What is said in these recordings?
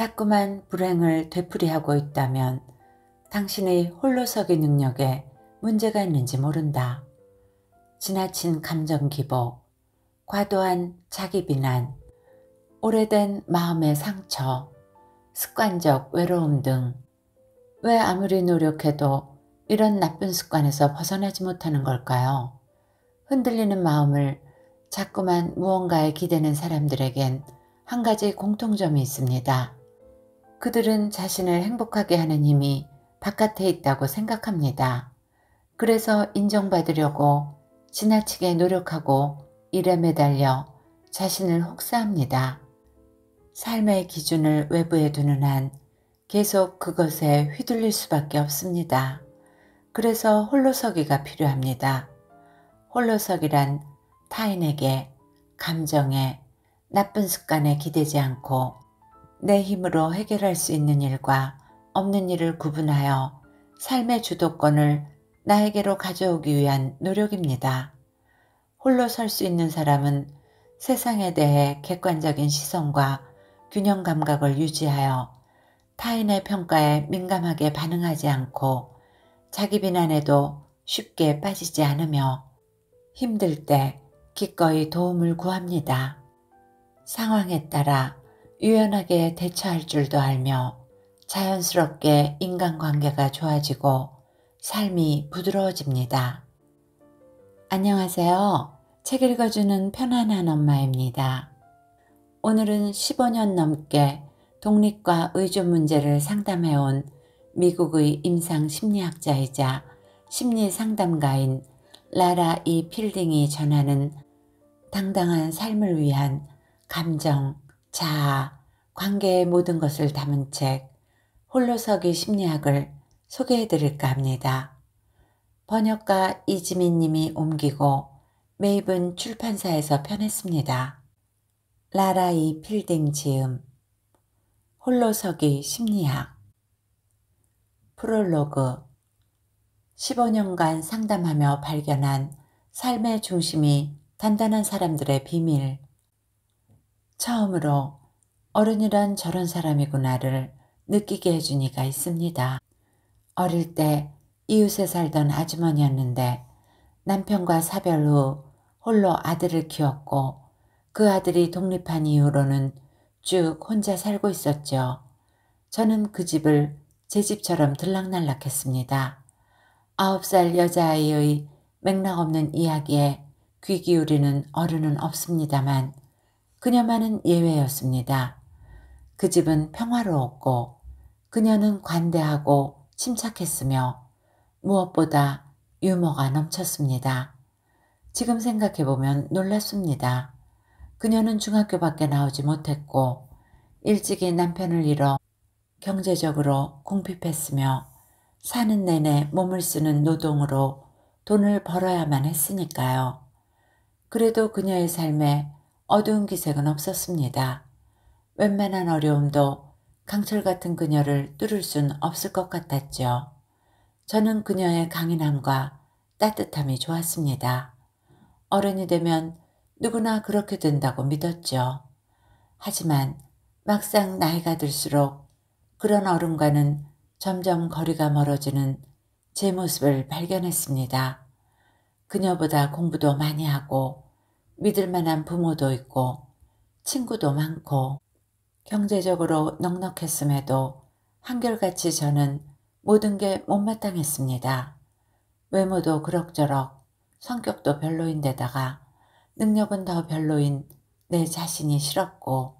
자꾸만 불행을 되풀이하고 있다면 당신의 홀로서기 능력에 문제가 있는지 모른다. 지나친 감정 기복, 과도한 자기 비난, 오래된 마음의 상처, 습관적 외로움 등 왜 아무리 노력해도 이런 나쁜 습관에서 벗어나지 못하는 걸까요? 흔들리는 마음을 자꾸만 무언가에 기대는 사람들에겐 한 가지 공통점이 있습니다. 그들은 자신을 행복하게 하는 힘이 바깥에 있다고 생각합니다. 그래서 인정받으려고 지나치게 노력하고 일에 매달려 자신을 혹사합니다. 삶의 기준을 외부에 두는 한 계속 그것에 휘둘릴 수밖에 없습니다. 그래서 홀로서기가 필요합니다. 홀로서기란 타인에게, 감정에, 나쁜 습관에 기대지 않고 내 힘으로 해결할 수 있는 일과 없는 일을 구분하여 삶의 주도권을 나에게로 가져오기 위한 노력입니다. 홀로 설 수 있는 사람은 세상에 대해 객관적인 시선과 균형 감각을 유지하여 타인의 평가에 민감하게 반응하지 않고 자기 비난에도 쉽게 빠지지 않으며 힘들 때 기꺼이 도움을 구합니다. 상황에 따라 유연하게 대처할 줄도 알며 자연스럽게 인간관계가 좋아지고 삶이 부드러워집니다. 안녕하세요. 책 읽어주는 편안한 엄마입니다. 오늘은 15년 넘게 독립과 의존 문제를 상담해온 미국의 임상 심리학자이자 심리상담가인 라라 이 필딩이 전하는 당당한 삶을 위한 감정, 자아, 관계의 모든 것을 담은 책 홀로서기 심리학을 소개해드릴까 합니다. 번역가 이지민 님이 옮기고 메이븐 출판사에서 펴냈습니다. 라라 이 필딩 지음 홀로서기 심리학 프롤로그 15년간 상담하며 발견한 삶의 중심이 단단한 사람들의 비밀. 처음으로 어른이란 저런 사람이구나를 느끼게 해준 이가 있습니다. 어릴 때 이웃에 살던 아주머니였는데 남편과 사별 후 홀로 아들을 키웠고 그 아들이 독립한 이후로는 쭉 혼자 살고 있었죠. 저는 그 집을 제 집처럼 들락날락했습니다. 9살 여자아이의 맥락없는 이야기에 귀 기울이는 어른은 없습니다만 그녀만은 예외였습니다. 그 집은 평화로웠고 그녀는 관대하고 침착했으며 무엇보다 유머가 넘쳤습니다. 지금 생각해보면 놀랍습니다. 그녀는 중학교밖에 나오지 못했고 일찍이 남편을 잃어 경제적으로 궁핍했으며 사는 내내 몸을 쓰는 노동으로 돈을 벌어야만 했으니까요. 그래도 그녀의 삶에 어두운 기색은 없었습니다. 웬만한 어려움도 강철 같은 그녀를 뚫을 순 없을 것 같았죠. 저는 그녀의 강인함과 따뜻함이 좋았습니다. 어른이 되면 누구나 그렇게 된다고 믿었죠. 하지만 막상 나이가 들수록 그런 어른과는 점점 거리가 멀어지는 제 모습을 발견했습니다. 그녀보다 공부도 많이 하고 믿을 만한 부모도 있고 친구도 많고 경제적으로 넉넉했음에도 한결같이 저는 모든 게 못마땅했습니다. 외모도 그럭저럭, 성격도 별로인데다가 능력은 더 별로인 내 자신이 싫었고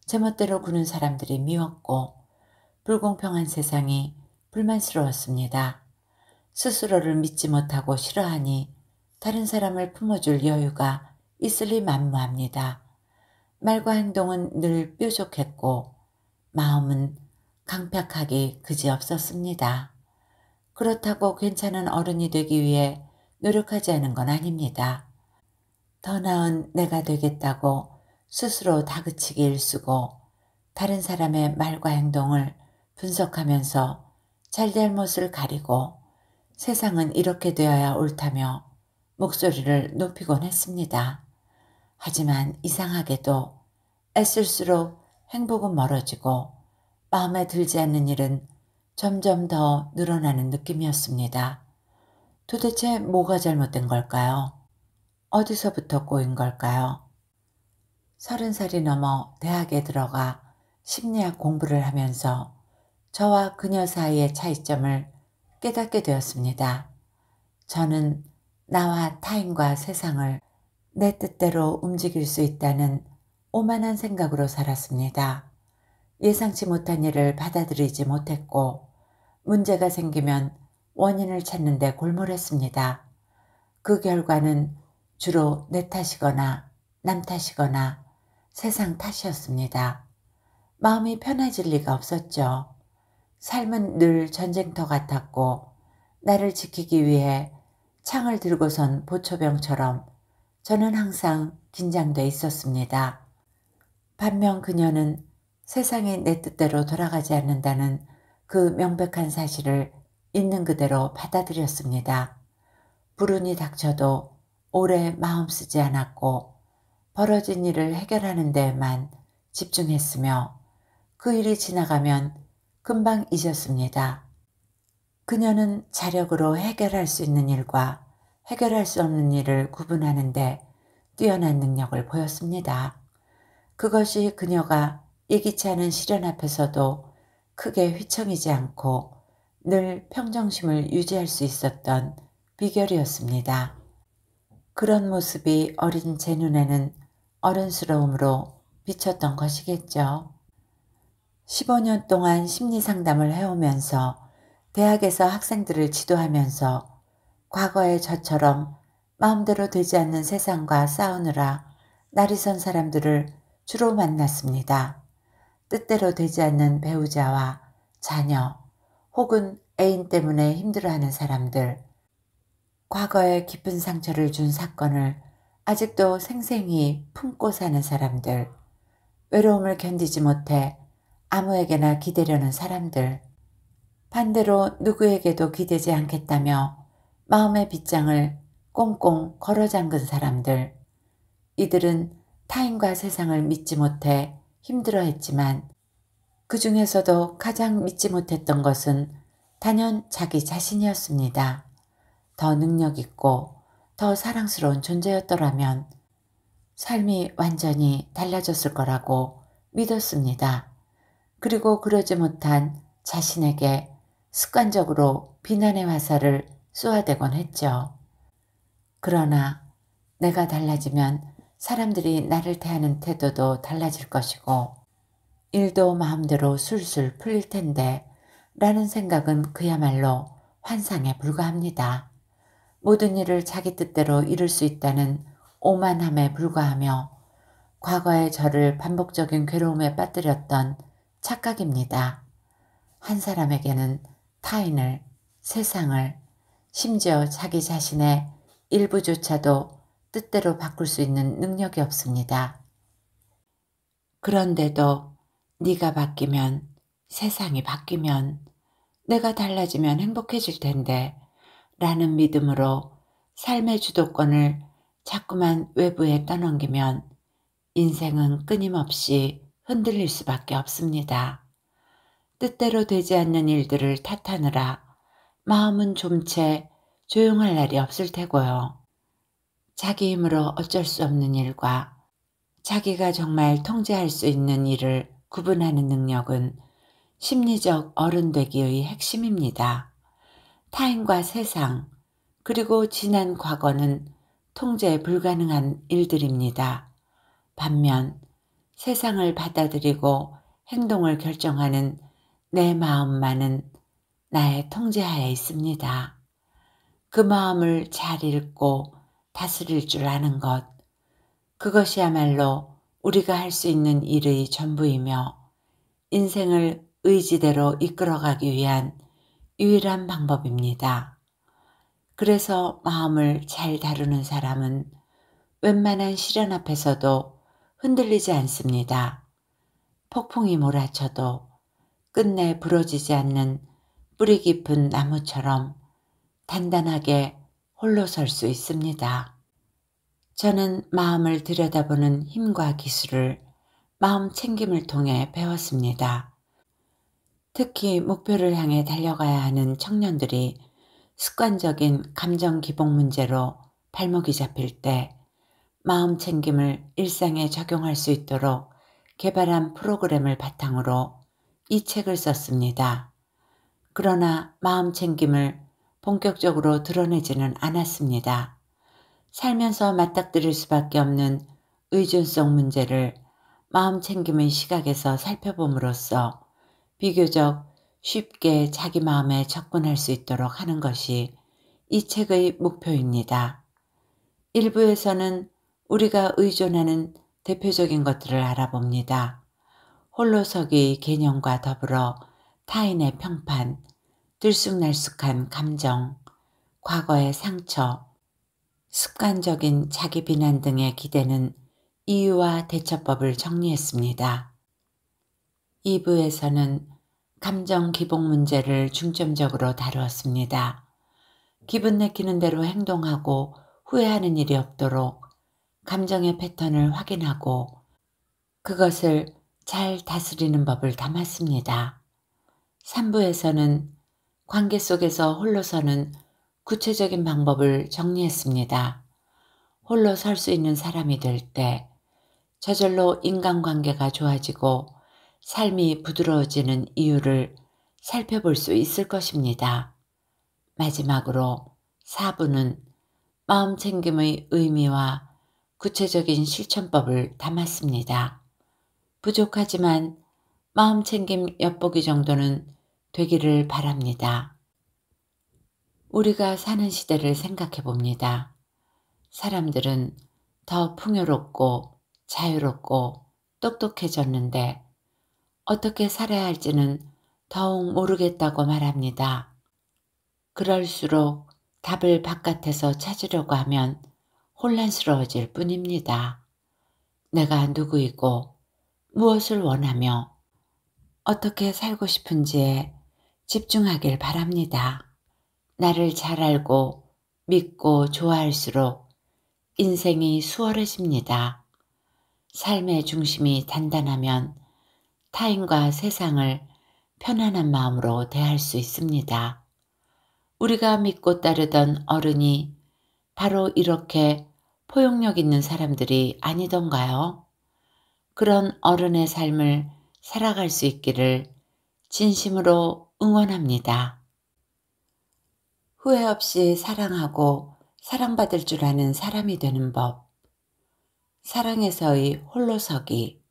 제멋대로 구는 사람들이 미웠고 불공평한 세상이 불만스러웠습니다. 스스로를 믿지 못하고 싫어하니 다른 사람을 품어줄 여유가 있을 리 만무합니다. 말과 행동은 늘 뾰족했고 마음은 강팍하기 그지없었습니다. 그렇다고 괜찮은 어른이 되기 위해 노력하지 않은 건 아닙니다. 더 나은 내가 되겠다고 스스로 다그치기 일쑤고 다른 사람의 말과 행동을 분석하면서 잘잘못을 가리고 세상은 이렇게 되어야 옳다며 목소리를 높이곤 했습니다. 하지만 이상하게도 애쓸수록 행복은 멀어지고 마음에 들지 않는 일은 점점 더 늘어나는 느낌이었습니다. 도대체 뭐가 잘못된 걸까요? 어디서부터 꼬인 걸까요? 30살이 넘어 대학에 들어가 심리학 공부를 하면서 저와 그녀 사이의 차이점을 깨닫게 되었습니다. 저는 나와 타인과 세상을 내 뜻대로 움직일 수 있다는 오만한 생각으로 살았습니다. 예상치 못한 일을 받아들이지 못했고 문제가 생기면 원인을 찾는 데 골몰했습니다. 그 결과는 주로 내 탓이거나 남 탓이거나 세상 탓이었습니다. 마음이 편해질 리가 없었죠. 삶은 늘 전쟁터 같았고 나를 지키기 위해 창을 들고선 보초병처럼 저는 항상 긴장돼 있었습니다. 반면 그녀는 세상이 내 뜻대로 돌아가지 않는다는 그 명백한 사실을 있는 그대로 받아들였습니다. 불운이 닥쳐도 오래 마음 쓰지 않았고 벌어진 일을 해결하는 데에만 집중했으며 그 일이 지나가면 금방 잊었습니다. 그녀는 자력으로 해결할 수 있는 일과 해결할 수 없는 일을 구분하는데 뛰어난 능력을 보였습니다. 그것이 그녀가 예기치 않은 시련 앞에서도 크게 휘청이지 않고 늘 평정심을 유지할 수 있었던 비결이었습니다. 그런 모습이 어린 제 눈에는 어른스러움으로 비쳤던 것이겠죠. 15년 동안 심리상담을 해오면서 대학에서 학생들을 지도하면서 과거의 저처럼 마음대로 되지 않는 세상과 싸우느라 날이 선 사람들을 주로 만났습니다. 뜻대로 되지 않는 배우자와 자녀 혹은 애인 때문에 힘들어하는 사람들, 과거에 깊은 상처를 준 사건을 아직도 생생히 품고 사는 사람들, 외로움을 견디지 못해 아무에게나 기대려는 사람들, 반대로 누구에게도 기대지 않겠다며 마음의 빗장을 꽁꽁 걸어 잠근 사람들, 이들은 타인과 세상을 믿지 못해 힘들어했지만 그 중에서도 가장 믿지 못했던 것은 단연 자기 자신이었습니다. 더 능력 있고 더 사랑스러운 존재였더라면 삶이 완전히 달라졌을 거라고 믿었습니다. 그리고 그러지 못한 자신에게 습관적으로 비난의 화살을 쏘아대곤 했죠. 그러나 내가 달라지면 사람들이 나를 대하는 태도도 달라질 것이고 일도 마음대로 술술 풀릴 텐데 라는 생각은 그야말로 환상에 불과합니다. 모든 일을 자기 뜻대로 이룰 수 있다는 오만함에 불과하며 과거의 저를 반복적인 괴로움에 빠뜨렸던 착각입니다. 한 사람에게는 타인을, 세상을, 심지어 자기 자신의 일부조차도 뜻대로 바꿀 수 있는 능력이 없습니다. 그런데도 네가 바뀌면, 세상이 바뀌면, 내가 달라지면 행복해질 텐데 라는 믿음으로 삶의 주도권을 자꾸만 외부에 떠넘기면 인생은 끊임없이 흔들릴 수밖에 없습니다. 뜻대로 되지 않는 일들을 탓하느라 마음은 좀 채 조용할 날이 없을 테고요. 자기 힘으로 어쩔 수 없는 일과 자기가 정말 통제할 수 있는 일을 구분하는 능력은 심리적 어른되기의 핵심입니다. 타인과 세상, 그리고 지난 과거는 통제 불가능한 일들입니다. 반면 세상을 받아들이고 행동을 결정하는 내 마음만은 나의 통제하에 있습니다. 그 마음을 잘 읽고 다스릴 줄 아는 것, 그것이야말로 우리가 할 수 있는 일의 전부이며 인생을 의지대로 이끌어가기 위한 유일한 방법입니다. 그래서 마음을 잘 다루는 사람은 웬만한 시련 앞에서도 흔들리지 않습니다. 폭풍이 몰아쳐도 끝내 부러지지 않는 뿌리 깊은 나무처럼 단단하게 홀로 설 수 있습니다. 저는 마음을 들여다보는 힘과 기술을 마음 챙김을 통해 배웠습니다. 특히 목표를 향해 달려가야 하는 청년들이 습관적인 감정 기복 문제로 발목이 잡힐 때 마음 챙김을 일상에 적용할 수 있도록 개발한 프로그램을 바탕으로 이 책을 썼습니다. 그러나 마음 챙김을 본격적으로 드러내지는 않았습니다. 살면서 맞닥뜨릴 수밖에 없는 의존성 문제를 마음 챙김의 시각에서 살펴봄으로써 비교적 쉽게 자기 마음에 접근할 수 있도록 하는 것이 이 책의 목표입니다. 일부에서는 우리가 의존하는 대표적인 것들을 알아봅니다. 홀로서기의 개념과 더불어 타인의 평판, 들쑥날쑥한 감정, 과거의 상처, 습관적인 자기 비난 등에 기대는 이유와 대처법을 정리했습니다. 2부에서는 감정 기복 문제를 중점적으로 다루었습니다. 기분 내키는 대로 행동하고 후회하는 일이 없도록 감정의 패턴을 확인하고 그것을 잘 다스리는 법을 담았습니다. 3부에서는 관계 속에서 홀로 서는 구체적인 방법을 정리했습니다. 홀로 설 수 있는 사람이 될 때 저절로 인간관계가 좋아지고 삶이 부드러워지는 이유를 살펴볼 수 있을 것입니다. 마지막으로 4부는 마음 챙김의 의미와 구체적인 실천법을 담았습니다. 부족하지만 마음 챙김 엿보기 정도는 되기를 바랍니다. 우리가 사는 시대를 생각해 봅니다. 사람들은 더 풍요롭고 자유롭고 똑똑해졌는데 어떻게 살아야 할지는 더욱 모르겠다고 말합니다. 그럴수록 답을 바깥에서 찾으려고 하면 혼란스러워질 뿐입니다. 내가 누구이고 무엇을 원하며 어떻게 살고 싶은지에 집중하길 바랍니다. 나를 잘 알고 믿고 좋아할수록 인생이 수월해집니다. 삶의 중심이 단단하면 타인과 세상을 편안한 마음으로 대할 수 있습니다. 우리가 믿고 따르던 어른이 바로 이렇게 포용력 있는 사람들이 아니던가요? 그런 어른의 삶을 살아갈 수 있기를 진심으로 응원합니다. 후회 없이 사랑하고 사랑받을 줄 아는 사람이 되는 법. 사랑에서의 홀로서기.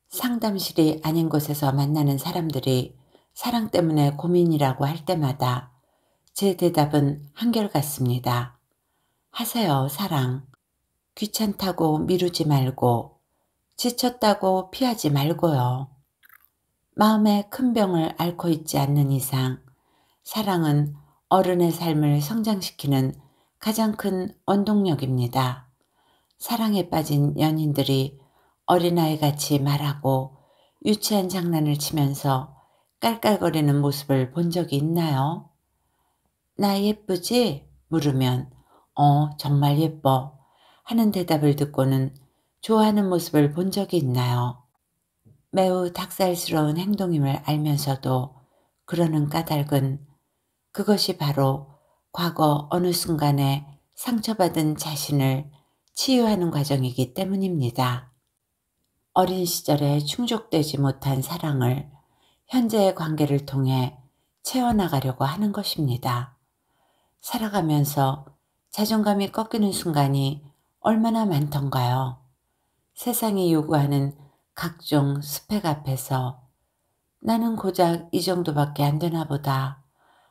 상담실이 아닌 곳에서 만나는 사람들이 사랑 때문에 고민이라고 할 때마다 제 대답은 한결같습니다. 하세요, 사랑. 귀찮다고 미루지 말고, 지쳤다고 피하지 말고요. 마음의 큰 병을 앓고 있지 않는 이상 사랑은 어른의 삶을 성장시키는 가장 큰 원동력입니다. 사랑에 빠진 연인들이 어린아이같이 말하고 유치한 장난을 치면서 깔깔거리는 모습을 본 적이 있나요? 나 예쁘지? 물으면 정말 예뻐 하는 대답을 듣고는 좋아하는 모습을 본 적이 있나요? 매우 닭살스러운 행동임을 알면서도 그러는 까닭은 그것이 바로 과거 어느 순간에 상처받은 자신을 치유하는 과정이기 때문입니다. 어린 시절에 충족되지 못한 사랑을 현재의 관계를 통해 채워나가려고 하는 것입니다. 살아가면서 자존감이 꺾이는 순간이 얼마나 많던가요? 세상이 요구하는 각종 스펙 앞에서 나는 고작 이 정도밖에 안 되나 보다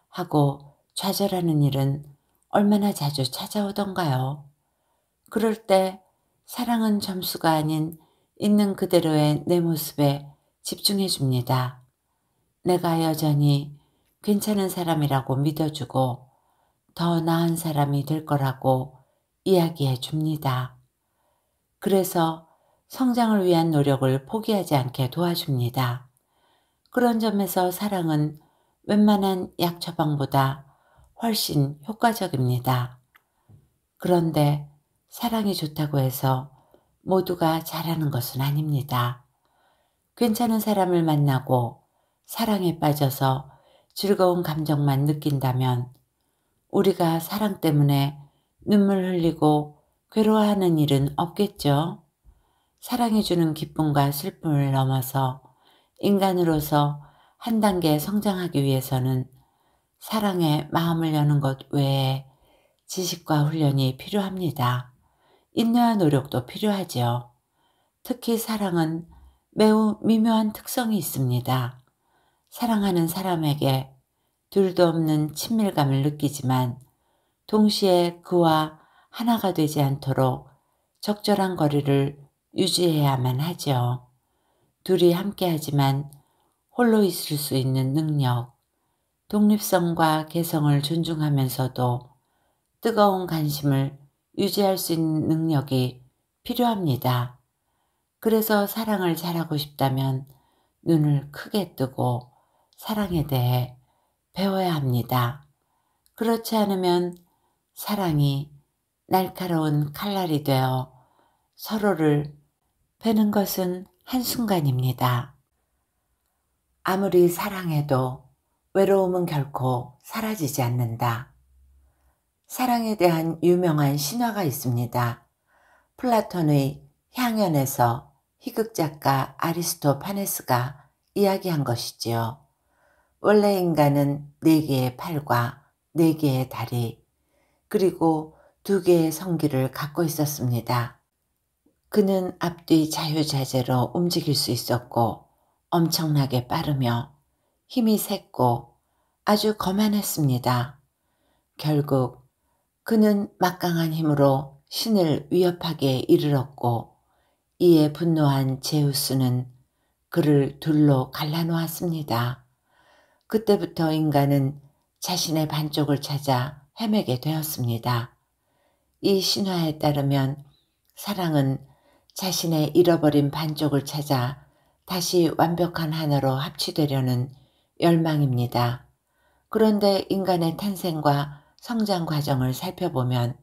하고 좌절하는 일은 얼마나 자주 찾아오던가요? 그럴 때 사랑은 점수가 아닌 있는 그대로의 내 모습에 집중해 줍니다. 내가 여전히 괜찮은 사람이라고 믿어주고 더 나은 사람이 될 거라고 이야기해 줍니다. 그래서 성장을 위한 노력을 포기하지 않게 도와줍니다. 그런 점에서 사랑은 웬만한 약 처방보다 훨씬 효과적입니다. 그런데 사랑이 좋다고 해서 모두가 잘하는 것은 아닙니다. 괜찮은 사람을 만나고 사랑에 빠져서 즐거운 감정만 느낀다면 우리가 사랑 때문에 눈물 흘리고 괴로워하는 일은 없겠죠. 사랑이 주는 기쁨과 슬픔을 넘어서 인간으로서 한 단계 성장하기 위해서는 사랑에 마음을 여는 것 외에 지식과 훈련이 필요합니다. 인내와 노력도 필요하지요. 특히 사랑은 매우 미묘한 특성이 있습니다. 사랑하는 사람에게 둘도 없는 친밀감을 느끼지만 동시에 그와 하나가 되지 않도록 적절한 거리를 유지해야만 하죠. 둘이 함께하지만 홀로 있을 수 있는 능력, 독립성과 개성을 존중하면서도 뜨거운 관심을 유지할 수 있는 능력이 필요합니다. 그래서 사랑을 잘하고 싶다면 눈을 크게 뜨고 사랑에 대해 배워야 합니다. 그렇지 않으면 사랑이 날카로운 칼날이 되어 서로를 베는 것은 한순간입니다. 아무리 사랑해도 외로움은 결코 사라지지 않는다. 사랑에 대한 유명한 신화가 있습니다. 플라톤의 향연에서 희극작가 아리스토파네스가 이야기한 것이지요. 원래 인간은 4개의 팔과 4개의 다리, 그리고 2개의 성기를 갖고 있었습니다. 그는 앞뒤 자유자재로 움직일 수 있었고 엄청나게 빠르며 힘이 셌고 아주 거만했습니다. 결국 그는 막강한 힘으로 신을 위협하기에 이르렀고 이에 분노한 제우스는 그를 둘로 갈라놓았습니다. 그때부터 인간은 자신의 반쪽을 찾아 헤매게 되었습니다. 이 신화에 따르면 사랑은 자신의 잃어버린 반쪽을 찾아 다시 완벽한 하나로 합치되려는 열망입니다. 그런데 인간의 탄생과 성장 과정을 살펴보면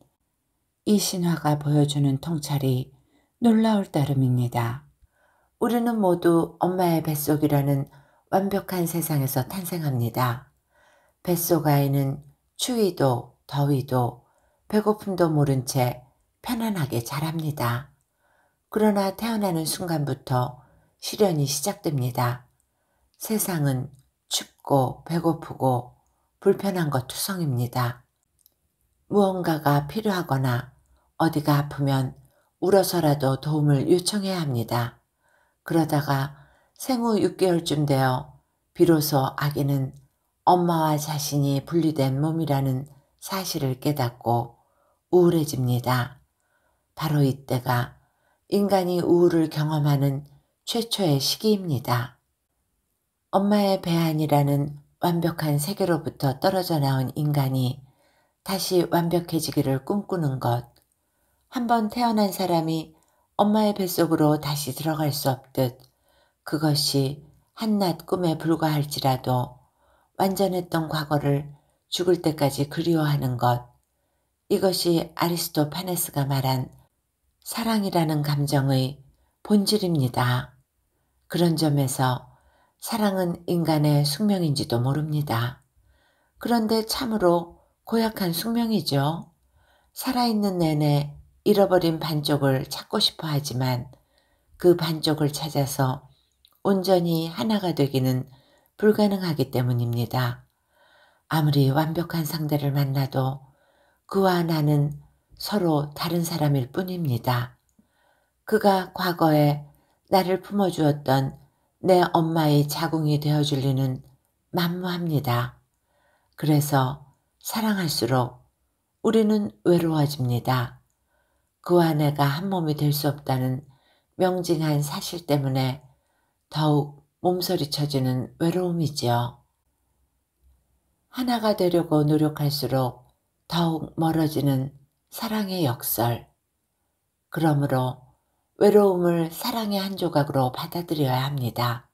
이 신화가 보여주는 통찰이 놀라울 따름입니다. 우리는 모두 엄마의 뱃속이라는 완벽한 세상에서 탄생합니다. 뱃속 아이는 추위도 더위도 배고픔도 모른 채 편안하게 자랍니다. 그러나 태어나는 순간부터 시련이 시작됩니다. 세상은 춥고 배고프고 불편한 것 투성입니다. 무언가가 필요하거나 어디가 아프면 울어서라도 도움을 요청해야 합니다. 그러다가 생후 6개월쯤 되어 비로소 아기는 엄마와 자신이 분리된 몸이라는 사실을 깨닫고 우울해집니다. 바로 이때가 인간이 우울을 경험하는 최초의 시기입니다. 엄마의 배 안이라는 완벽한 세계로부터 떨어져 나온 인간이 다시 완벽해지기를 꿈꾸는 것. 한번 태어난 사람이 엄마의 뱃속으로 다시 들어갈 수 없듯 그것이 한낱 꿈에 불과할지라도 완전했던 과거를 죽을 때까지 그리워하는 것. 이것이 아리스토파네스가 말한 사랑이라는 감정의 본질입니다. 그런 점에서 사랑은 인간의 숙명인지도 모릅니다. 그런데 참으로 고약한 숙명이죠. 살아있는 내내 잃어버린 반쪽을 찾고 싶어 하지만 그 반쪽을 찾아서 온전히 하나가 되기는 불가능하기 때문입니다. 아무리 완벽한 상대를 만나도 그와 나는 서로 다른 사람일 뿐입니다. 그가 과거에 나를 품어주었던 내 엄마의 자궁이 되어줄 리는 만무합니다. 그래서 사랑할수록 우리는 외로워집니다. 그와 내가 한 몸이 될 수 없다는 명징한 사실 때문에 더욱 몸서리쳐지는 외로움이지요. 하나가 되려고 노력할수록 더욱 멀어지는 사랑의 역설. 그러므로 외로움을 사랑의 한 조각으로 받아들여야 합니다.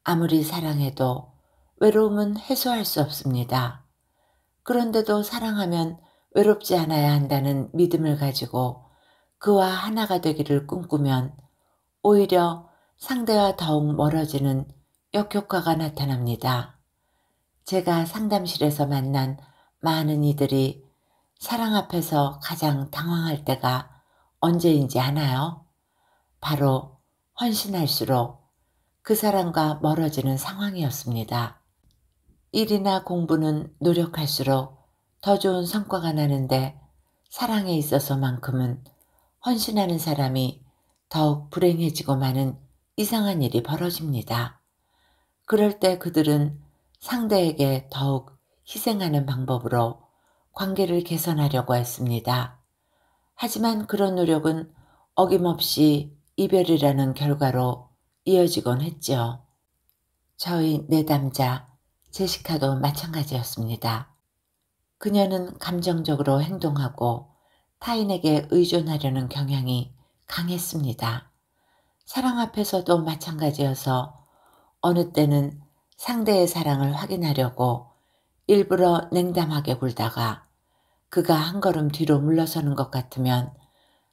아무리 사랑해도 외로움은 해소할 수 없습니다. 그런데도 사랑하면 외롭지 않아야 한다는 믿음을 가지고 그와 하나가 되기를 꿈꾸면 오히려 상대와 더욱 멀어지는 역효과가 나타납니다. 제가 상담실에서 만난 많은 이들이 사랑 앞에서 가장 당황할 때가 언제인지 아나요? 바로 헌신할수록 그 사람과 멀어지는 상황이었습니다. 일이나 공부는 노력할수록 더 좋은 성과가 나는데 사랑에 있어서만큼은 헌신하는 사람이 더욱 불행해지고 마는 이상한 일이 벌어집니다. 그럴 때 그들은 상대에게 더욱 희생하는 방법으로 관계를 개선하려고 했습니다. 하지만 그런 노력은 어김없이 이별이라는 결과로 이어지곤 했죠. 저희 내담자 제시카도 마찬가지였습니다. 그녀는 감정적으로 행동하고 타인에게 의존하려는 경향이 강했습니다. 사랑 앞에서도 마찬가지여서 어느 때는 상대의 사랑을 확인하려고 일부러 냉담하게 굴다가 그가 한 걸음 뒤로 물러서는 것 같으면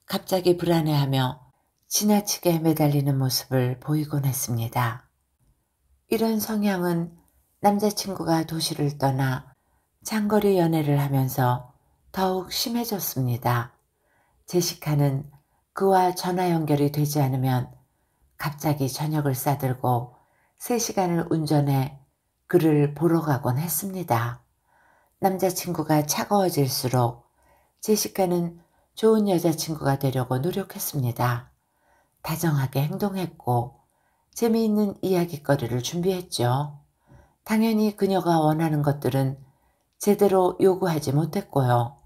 갑자기 불안해하며 지나치게 매달리는 모습을 보이곤 했습니다. 이런 성향은 남자친구가 도시를 떠나 장거리 연애를 하면서 더욱 심해졌습니다. 제시카는 그와 전화 연결이 되지 않으면 갑자기 저녁을 싸들고 3시간을 운전해 그를 보러 가곤 했습니다. 남자친구가 차가워질수록 제시카는 좋은 여자친구가 되려고 노력했습니다. 다정하게 행동했고 재미있는 이야깃거리를 준비했죠. 당연히 그녀가 원하는 것들은 제대로 요구하지 못했고요.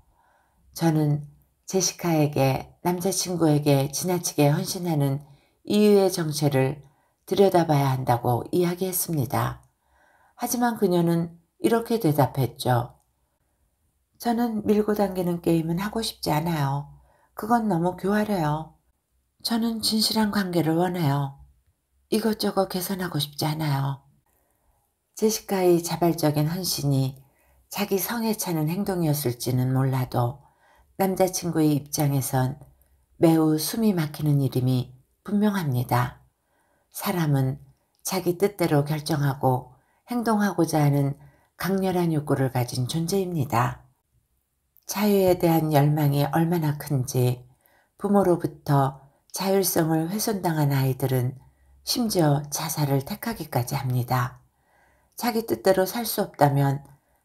저는 제시카에게 남자친구에게 지나치게 헌신하는 이유의 정체를 들여다봐야 한다고 이야기했습니다. 하지만 그녀는 이렇게 대답했죠. 저는 밀고 당기는 게임은 하고 싶지 않아요. 그건 너무 교활해요. 저는 진실한 관계를 원해요. 이것저것 개선하고 싶지 않아요. 제시카의 자발적인 헌신이 자기 성에 차는 행동이었을지는 몰라도 남자친구의 입장에선 매우 숨이 막히는 일임이 분명합니다. 사람은 자기 뜻대로 결정하고 행동하고자 하는 강렬한 욕구를 가진 존재입니다. 자유에 대한 열망이 얼마나 큰지 부모로부터 자율성을 훼손당한 아이들은 심지어 자살을 택하기까지 합니다. 자기 뜻대로 살 수 없다면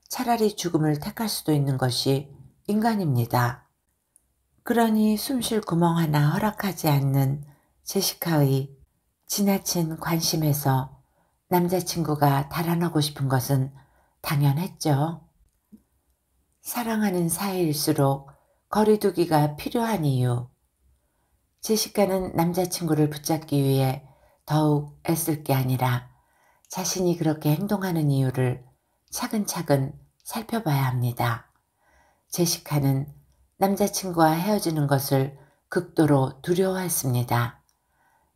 차라리 죽음을 택할 수도 있는 것이 인간입니다. 그러니 숨쉴 구멍 하나 허락하지 않는 제시카의 지나친 관심에서 남자친구가 달아나고 싶은 것은 당연했죠. 사랑하는 사이일수록 거리두기가 필요한 이유. 제시카는 남자친구를 붙잡기 위해 더욱 애쓸 게 아니라 자신이 그렇게 행동하는 이유를 차근차근 살펴봐야 합니다. 제시카는 남자친구와 헤어지는 것을 극도로 두려워했습니다.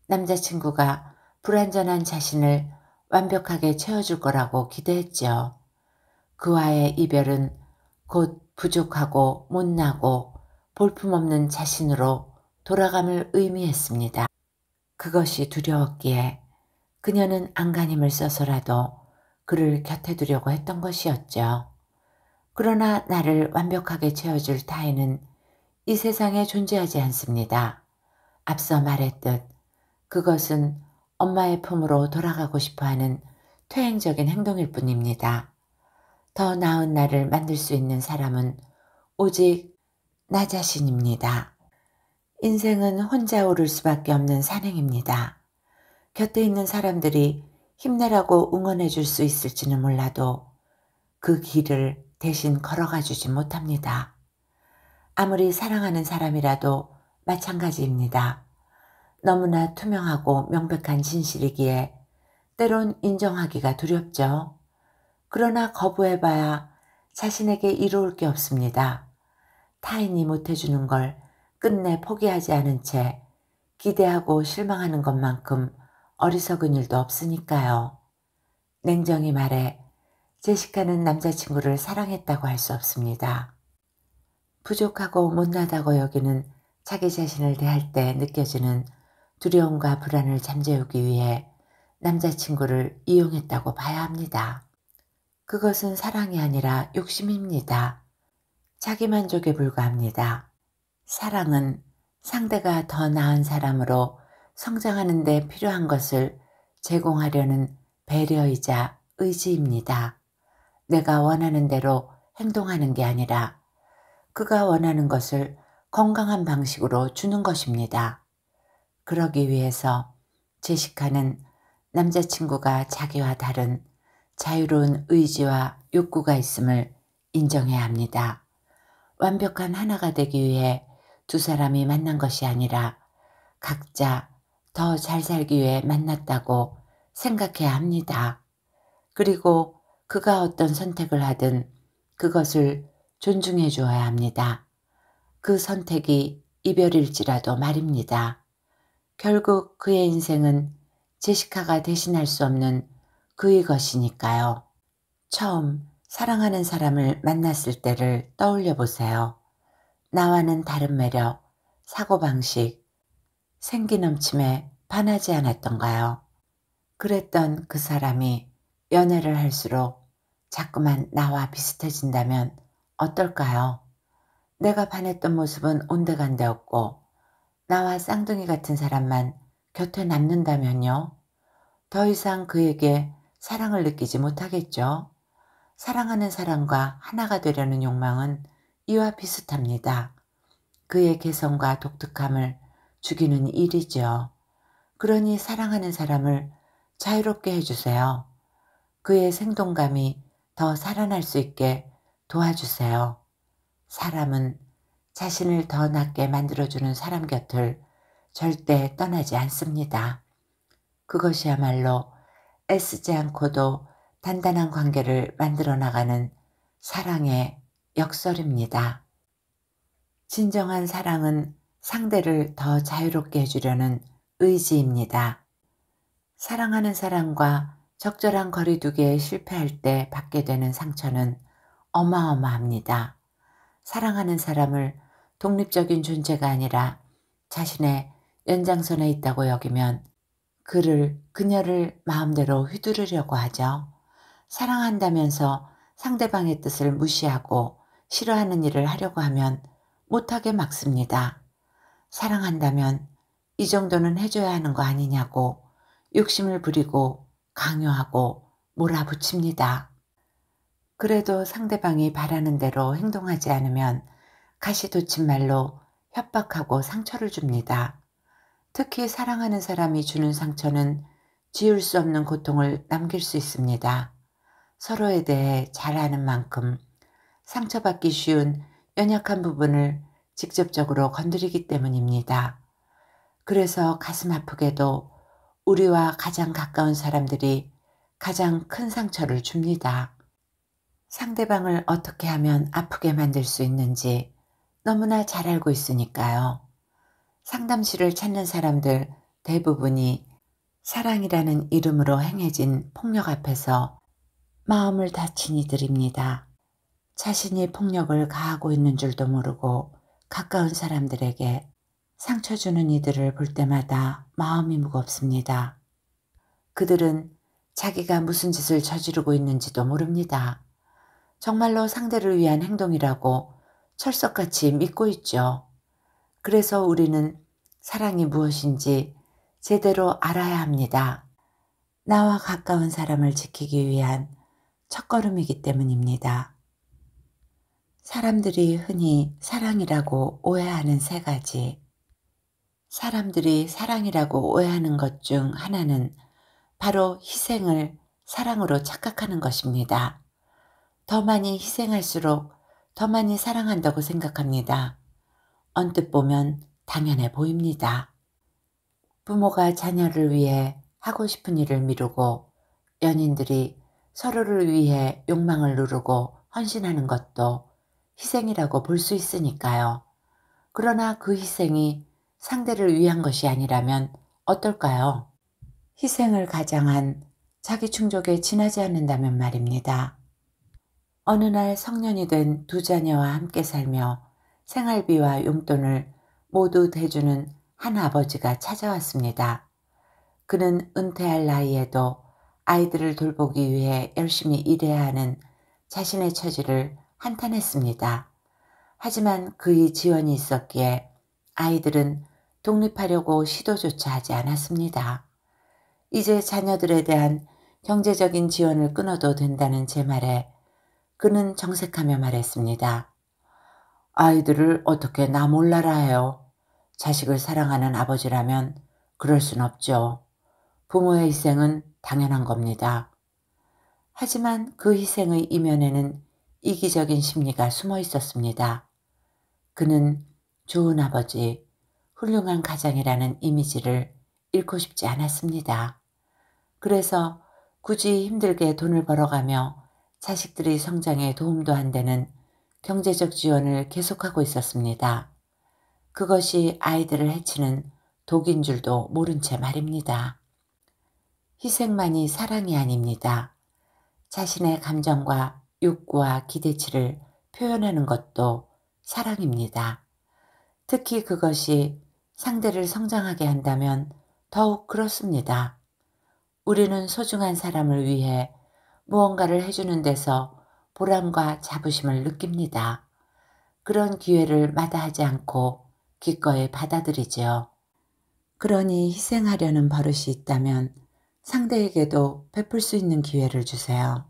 남자친구가 불완전한 자신을 완벽하게 채워줄 거라고 기대했죠. 그와의 이별은 곧 부족하고 못나고 볼품없는 자신으로 돌아감을 의미했습니다. 그것이 두려웠기에 그녀는 안간힘을 써서라도 그를 곁에 두려고 했던 것이었죠. 그러나 나를 완벽하게 채워줄 타인은 이 세상에 존재하지 않습니다. 앞서 말했듯 그것은 엄마의 품으로 돌아가고 싶어하는 퇴행적인 행동일 뿐입니다. 더 나은 나를 만들 수 있는 사람은 오직 나 자신입니다. 인생은 혼자 오를 수밖에 없는 산행입니다. 곁에 있는 사람들이 힘내라고 응원해 줄 수 있을지는 몰라도 그 길을 대신 걸어가 주지 못합니다. 아무리 사랑하는 사람이라도 마찬가지입니다. 너무나 투명하고 명백한 진실이기에 때론 인정하기가 두렵죠. 그러나 거부해봐야 자신에게 이로울 게 없습니다. 타인이 못해주는 걸 끝내 포기하지 않은 채 기대하고 실망하는 것만큼 어리석은 일도 없으니까요. 냉정히 말해 제시카는 남자친구를 사랑했다고 할 수 없습니다. 부족하고 못나다고 여기는 자기 자신을 대할 때 느껴지는 두려움과 불안을 잠재우기 위해 남자친구를 이용했다고 봐야 합니다. 그것은 사랑이 아니라 욕심입니다. 자기만족에 불과합니다. 사랑은 상대가 더 나은 사람으로 성장하는 데 필요한 것을 제공하려는 배려이자 의지입니다. 내가 원하는 대로 행동하는 게 아니라 그가 원하는 것을 건강한 방식으로 주는 것입니다. 그러기 위해서 제시카는 남자친구가 자기와 다른 자유로운 의지와 욕구가 있음을 인정해야 합니다. 완벽한 하나가 되기 위해 두 사람이 만난 것이 아니라 각자 더 잘 살기 위해 만났다고 생각해야 합니다. 그리고 그가 어떤 선택을 하든 그것을 존중해 주어야 합니다. 그 선택이 이별일지라도 말입니다. 결국 그의 인생은 제시카가 대신할 수 없는 그의 것이니까요. 처음 사랑하는 사람을 만났을 때를 떠올려 보세요. 나와는 다른 매력, 사고방식, 생기넘침에 반하지 않았던가요? 그랬던 그 사람이 연애를 할수록 자꾸만 나와 비슷해진다면 어떨까요? 내가 반했던 모습은 온데간데 없고 나와 쌍둥이 같은 사람만 곁에 남는다면요? 더 이상 그에게 사랑을 느끼지 못하겠죠? 사랑하는 사람과 하나가 되려는 욕망은 이와 비슷합니다. 그의 개성과 독특함을 죽이는 일이죠. 그러니 사랑하는 사람을 자유롭게 해주세요. 그의 생동감이 더 살아날 수 있게 도와주세요. 사람은 자신을 더 낫게 만들어주는 사람 곁을 절대 떠나지 않습니다. 그것이야말로 애쓰지 않고도 단단한 관계를 만들어 나가는 사랑의 역설입니다. 진정한 사랑은 상대를 더 자유롭게 해주려는 의지입니다. 사랑하는 사람과 적절한 거리두기에 실패할 때 받게 되는 상처는 어마어마합니다. 사랑하는 사람을 독립적인 존재가 아니라 자신의 연장선에 있다고 여기면 그녀를 마음대로 휘두르려고 하죠. 사랑한다면서 상대방의 뜻을 무시하고 싫어하는 일을 하려고 하면 못하게 막습니다. 사랑한다면 이 정도는 해줘야 하는 거 아니냐고 욕심을 부리고 강요하고 몰아붙입니다. 그래도 상대방이 바라는 대로 행동하지 않으면 가시돋친 말로 협박하고 상처를 줍니다. 특히 사랑하는 사람이 주는 상처는 지울 수 없는 고통을 남길 수 있습니다. 서로에 대해 잘 아는 만큼 상처받기 쉬운 연약한 부분을 직접적으로 건드리기 때문입니다. 그래서 가슴 아프게도 우리와 가장 가까운 사람들이 가장 큰 상처를 줍니다. 상대방을 어떻게 하면 아프게 만들 수 있는지 너무나 잘 알고 있으니까요. 상담실을 찾는 사람들 대부분이 사랑이라는 이름으로 행해진 폭력 앞에서 마음을 다친 이들입니다. 자신이 폭력을 가하고 있는 줄도 모르고 가까운 사람들에게 상처 주는 이들을 볼 때마다 마음이 무겁습니다. 그들은 자기가 무슨 짓을 저지르고 있는지도 모릅니다. 정말로 상대를 위한 행동이라고 철석같이 믿고 있죠. 그래서 우리는 사랑이 무엇인지 제대로 알아야 합니다. 나와 가까운 사람을 지키기 위한 첫걸음이기 때문입니다. 사람들이 흔히 사랑이라고 오해하는 세 가지. 사람들이 사랑이라고 오해하는 것 중 하나는 바로 희생을 사랑으로 착각하는 것입니다. 더 많이 희생할수록 더 많이 사랑한다고 생각합니다. 언뜻 보면 당연해 보입니다. 부모가 자녀를 위해 하고 싶은 일을 미루고 연인들이 서로를 위해 욕망을 누르고 헌신하는 것도 희생이라고 볼 수 있으니까요. 그러나 그 희생이 상대를 위한 것이 아니라면 어떨까요? 희생을 가장한 자기 충족에 지나지 않는다면 말입니다. 어느 날 성년이 된 두 자녀와 함께 살며 생활비와 용돈을 모두 대주는 한 아버지가 찾아왔습니다. 그는 은퇴할 나이에도 아이들을 돌보기 위해 열심히 일해야 하는 자신의 처지를 한탄했습니다. 하지만 그의 지원이 있었기에 아이들은 독립하려고 시도조차 하지 않았습니다. 이제 자녀들에 대한 경제적인 지원을 끊어도 된다는 제 말에 그는 정색하며 말했습니다. 아이들을 어떻게 나 몰라라 해요. 자식을 사랑하는 아버지라면 그럴 순 없죠. 부모의 희생은 당연한 겁니다. 하지만 그 희생의 이면에는 이기적인 심리가 숨어 있었습니다. 그는 좋은 아버지, 훌륭한 가장이라는 이미지를 잃고 싶지 않았습니다. 그래서 굳이 힘들게 돈을 벌어가며 자식들의 성장에 도움도 안 되는 경제적 지원을 계속하고 있었습니다. 그것이 아이들을 해치는 독인 줄도 모른 채 말입니다. 희생만이 사랑이 아닙니다. 자신의 감정과 욕구와 기대치를 표현하는 것도 사랑입니다. 특히 그것이 상대를 성장하게 한다면 더욱 그렇습니다. 우리는 소중한 사람을 위해 무언가를 해주는 데서 보람과 자부심을 느낍니다. 그런 기회를 마다하지 않고 기꺼이 받아들이지요. 그러니 희생하려는 버릇이 있다면 상대에게도 베풀 수 있는 기회를 주세요.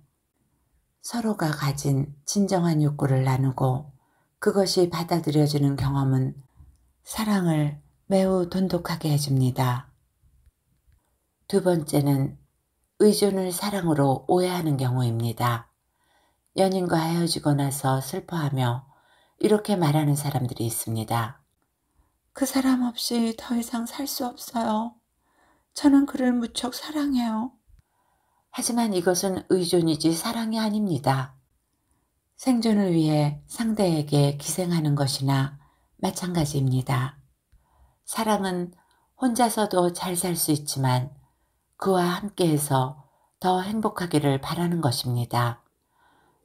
서로가 가진 진정한 욕구를 나누고 그것이 받아들여지는 경험은 사랑을 매우 돈독하게 해줍니다. 두 번째는 의존을 사랑으로 오해하는 경우입니다. 연인과 헤어지고 나서 슬퍼하며 이렇게 말하는 사람들이 있습니다. 그 사람 없이 더 이상 살 수 없어요. 저는 그를 무척 사랑해요. 하지만 이것은 의존이지 사랑이 아닙니다. 생존을 위해 상대에게 기생하는 것이나 마찬가지입니다. 사랑은 혼자서도 잘 살 수 있지만 그와 함께해서 더 행복하기를 바라는 것입니다.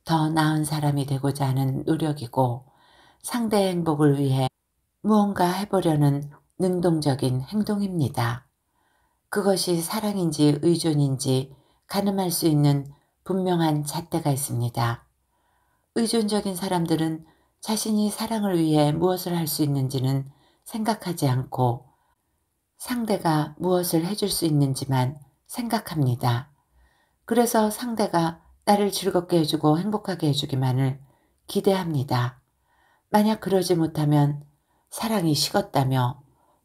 더 나은 사람이 되고자 하는 노력이고 상대의 행복을 위해 무언가 해보려는 능동적인 행동입니다. 그것이 사랑인지 의존인지 가늠할 수 있는 분명한 잣대가 있습니다. 의존적인 사람들은 자신이 사랑을 위해 무엇을 할 수 있는지는 생각하지 않고 상대가 무엇을 해줄 수 있는지만 생각합니다. 그래서 상대가 나를 즐겁게 해주고 행복하게 해주기만을 기대합니다. 만약 그러지 못하면 사랑이 식었다며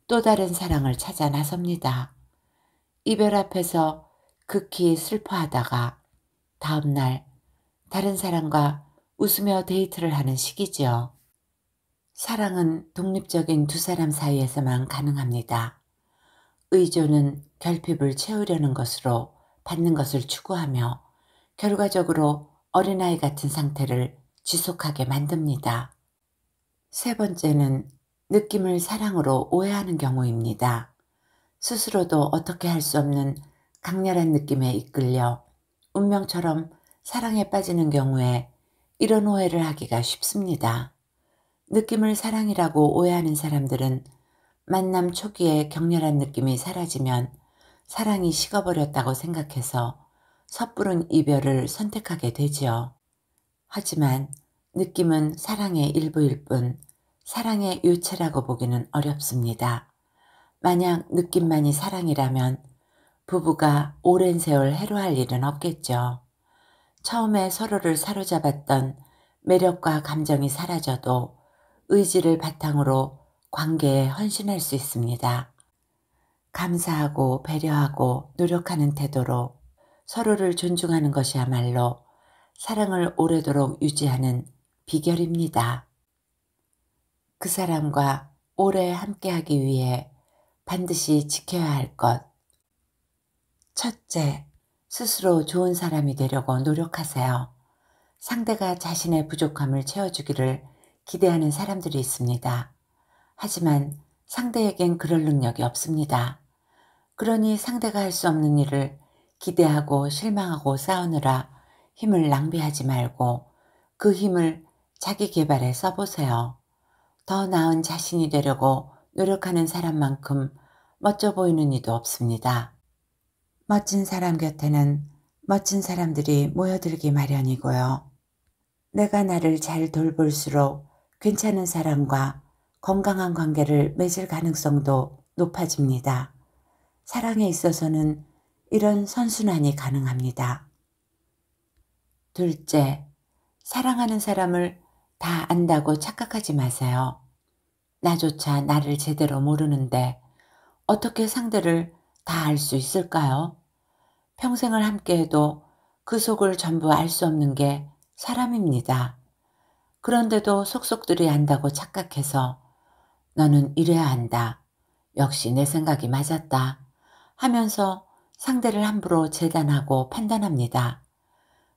또 다른 사랑을 찾아 나섭니다. 이별 앞에서 극히 슬퍼하다가 다음날 다른 사람과 웃으며 데이트를 하는 시기지요. 사랑은 독립적인 두 사람 사이에서만 가능합니다. 의존은 결핍을 채우려는 것으로 받는 것을 추구하며 결과적으로 어린아이 같은 상태를 지속하게 만듭니다. 세 번째는 느낌을 사랑으로 오해하는 경우입니다. 스스로도 어떻게 할 수 없는 강렬한 느낌에 이끌려 운명처럼 사랑에 빠지는 경우에 이런 오해를 하기가 쉽습니다. 느낌을 사랑이라고 오해하는 사람들은 만남 초기에 격렬한 느낌이 사라지면 사랑이 식어버렸다고 생각해서 섣부른 이별을 선택하게 되지요. 하지만 느낌은 사랑의 일부일 뿐 사랑의 요체라고 보기는 어렵습니다. 만약 느낌만이 사랑이라면 부부가 오랜 세월 해로할 일은 없겠죠. 처음에 서로를 사로잡았던 매력과 감정이 사라져도 의지를 바탕으로 관계에 헌신할 수 있습니다. 감사하고 배려하고 노력하는 태도로 서로를 존중하는 것이야말로 사랑을 오래도록 유지하는 비결입니다. 그 사람과 오래 함께하기 위해 반드시 지켜야 할 것. 첫째, 스스로 좋은 사람이 되려고 노력하세요. 상대가 자신의 부족함을 채워주기를 기대하는 사람들이 있습니다. 하지만 상대에겐 그럴 능력이 없습니다. 그러니 상대가 할 수 없는 일을 기대하고 실망하고 싸우느라 힘을 낭비하지 말고 그 힘을 자기 개발에 써보세요. 더 나은 자신이 되려고 노력하는 사람만큼 멋져 보이는 이도 없습니다. 멋진 사람 곁에는 멋진 사람들이 모여들기 마련이고요. 내가 나를 잘 돌볼수록 괜찮은 사람과 건강한 관계를 맺을 가능성도 높아집니다. 사랑에 있어서는 이런 선순환이 가능합니다. 둘째, 사랑하는 사람을 다 안다고 착각하지 마세요. 나조차 나를 제대로 모르는데 어떻게 상대를 다 알 수 있을까요? 평생을 함께해도 그 속을 전부 알 수 없는 게 사람입니다. 그런데도 속속들이 안다고 착각해서 너는 이래야 한다. 역시 내 생각이 맞았다. 하면서 상대를 함부로 재단하고 판단합니다.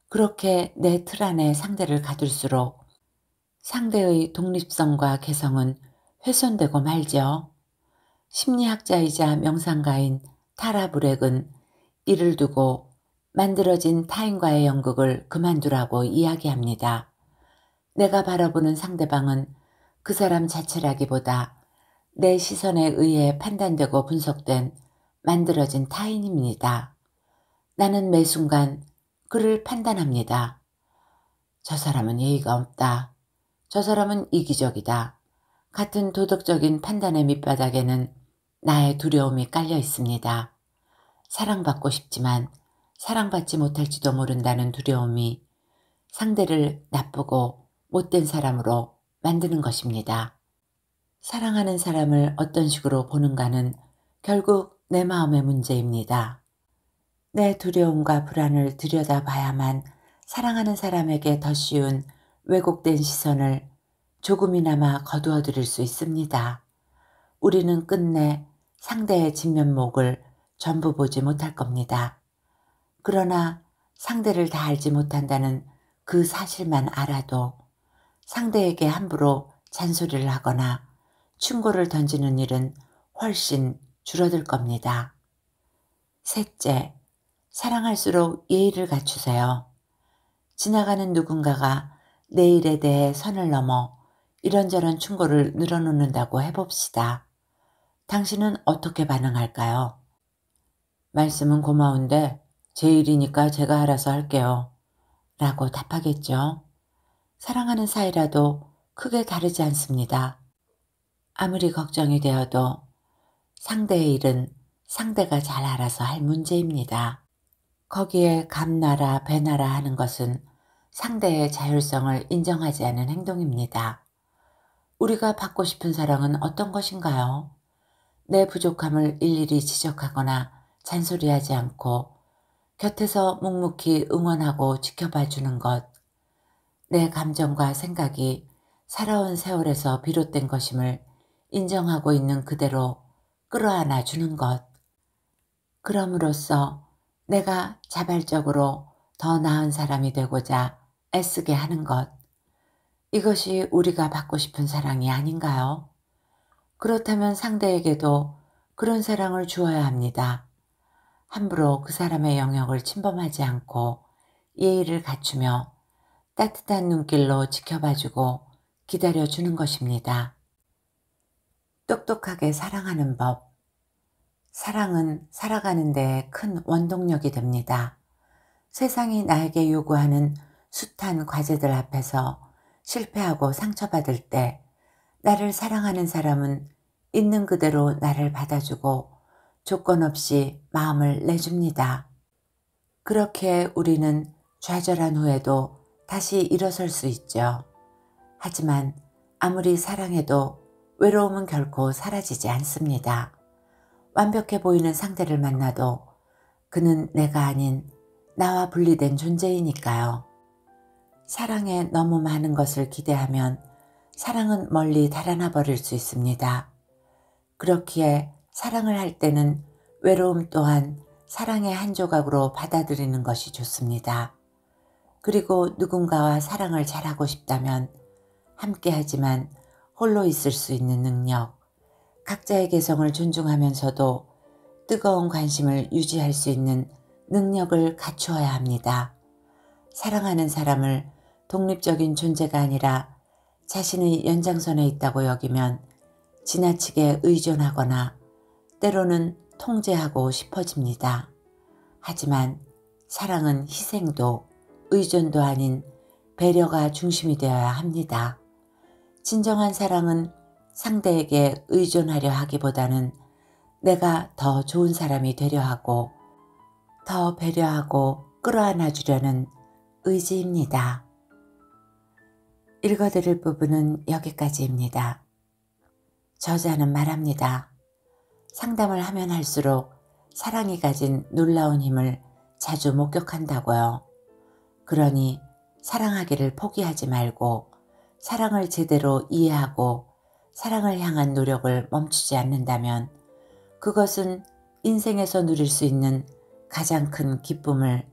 그렇게 내 틀 안에 상대를 가둘수록 상대의 독립성과 개성은 훼손되고 말죠. 심리학자이자 명상가인 타라 브렉은 이를 두고 만들어진 타인과의 연극을 그만두라고 이야기합니다. 내가 바라보는 상대방은 그 사람 자체라기보다 내 시선에 의해 판단되고 분석된 만들어진 타인입니다. 나는 매 순간 그를 판단합니다. 저 사람은 예의가 없다. 저 사람은 이기적이다. 같은 도덕적인 판단의 밑바닥에는 나의 두려움이 깔려 있습니다. 사랑받고 싶지만 사랑받지 못할지도 모른다는 두려움이 상대를 나쁘고 못된 사람으로 만드는 것입니다. 사랑하는 사람을 어떤 식으로 보는가는 결국 내 마음의 문제입니다. 내 두려움과 불안을 들여다봐야만 사랑하는 사람에게 더 쉬운 왜곡된 시선을 조금이나마 거두어들일 수 있습니다. 우리는 끝내 상대의 진면목을 전부 보지 못할 겁니다. 그러나 상대를 다 알지 못한다는 그 사실만 알아도 상대에게 함부로 잔소리를 하거나 충고를 던지는 일은 훨씬 줄어들 겁니다. 셋째, 사랑할수록 예의를 갖추세요. 지나가는 누군가가 내 일에 대해 선을 넘어 이런저런 충고를 늘어놓는다고 해봅시다. 당신은 어떻게 반응할까요? 말씀은 고마운데 제 일이니까 제가 알아서 할게요. 라고 답하겠죠. 사랑하는 사이라도 크게 다르지 않습니다. 아무리 걱정이 되어도 상대의 일은 상대가 잘 알아서 할 문제입니다. 거기에 감나라 배나라 하는 것은 상대의 자율성을 인정하지 않은 행동입니다. 우리가 받고 싶은 사랑은 어떤 것인가요? 내 부족함을 일일이 지적하거나 잔소리하지 않고 곁에서 묵묵히 응원하고 지켜봐 주는 것, 내 감정과 생각이 살아온 세월에서 비롯된 것임을 인정하고 있는 그대로 끌어안아 주는 것, 그럼으로써 내가 자발적으로 더 나은 사람이 되고자 애쓰게 하는 것, 이것이 우리가 받고 싶은 사랑이 아닌가요? 그렇다면 상대에게도 그런 사랑을 주어야 합니다. 함부로 그 사람의 영역을 침범하지 않고 예의를 갖추며 따뜻한 눈길로 지켜봐주고 기다려주는 것입니다. 똑똑하게 사랑하는 법. 사랑은 살아가는 데 큰 원동력이 됩니다. 세상이 나에게 요구하는 숱한 과제들 앞에서 실패하고 상처받을 때 나를 사랑하는 사람은 있는 그대로 나를 받아주고 조건 없이 마음을 내줍니다. 그렇게 우리는 좌절한 후에도 다시 일어설 수 있죠. 하지만 아무리 사랑해도 외로움은 결코 사라지지 않습니다. 완벽해 보이는 상대를 만나도 그는 내가 아닌 나와 분리된 존재이니까요. 사랑에 너무 많은 것을 기대하면 사랑은 멀리 달아나 버릴 수 있습니다. 그렇기에 사랑을 할 때는 외로움 또한 사랑의 한 조각으로 받아들이는 것이 좋습니다. 그리고 누군가와 사랑을 잘하고 싶다면 함께하지만 홀로 있을 수 있는 능력, 각자의 개성을 존중하면서도 뜨거운 관심을 유지할 수 있는 능력을 갖추어야 합니다. 사랑하는 사람을 독립적인 존재가 아니라 자신의 연장선에 있다고 여기면 지나치게 의존하거나 때로는 통제하고 싶어집니다. 하지만 사랑은 희생도 의존도 아닌 배려가 중심이 되어야 합니다. 진정한 사랑은 상대에게 의존하려 하기보다는 내가 더 좋은 사람이 되려 하고 더 배려하고 끌어안아 주려는 의지입니다. 읽어드릴 부분은 여기까지입니다. 저자는 말합니다. 상담을 하면 할수록 사랑이 가진 놀라운 힘을 자주 목격한다고요. 그러니 사랑하기를 포기하지 말고 사랑을 제대로 이해하고 사랑을 향한 노력을 멈추지 않는다면 그것은 인생에서 누릴 수 있는 가장 큰 기쁨을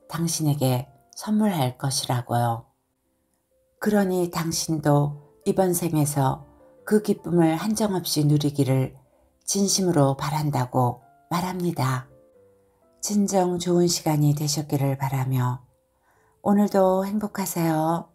당신에게 선물할 것이라고요. 그러니 당신도 이번 생에서 그 기쁨을 한정없이 누리기를 진심으로 바란다고 말합니다. 진정 좋은 시간이 되셨기를 바라며 오늘도 행복하세요.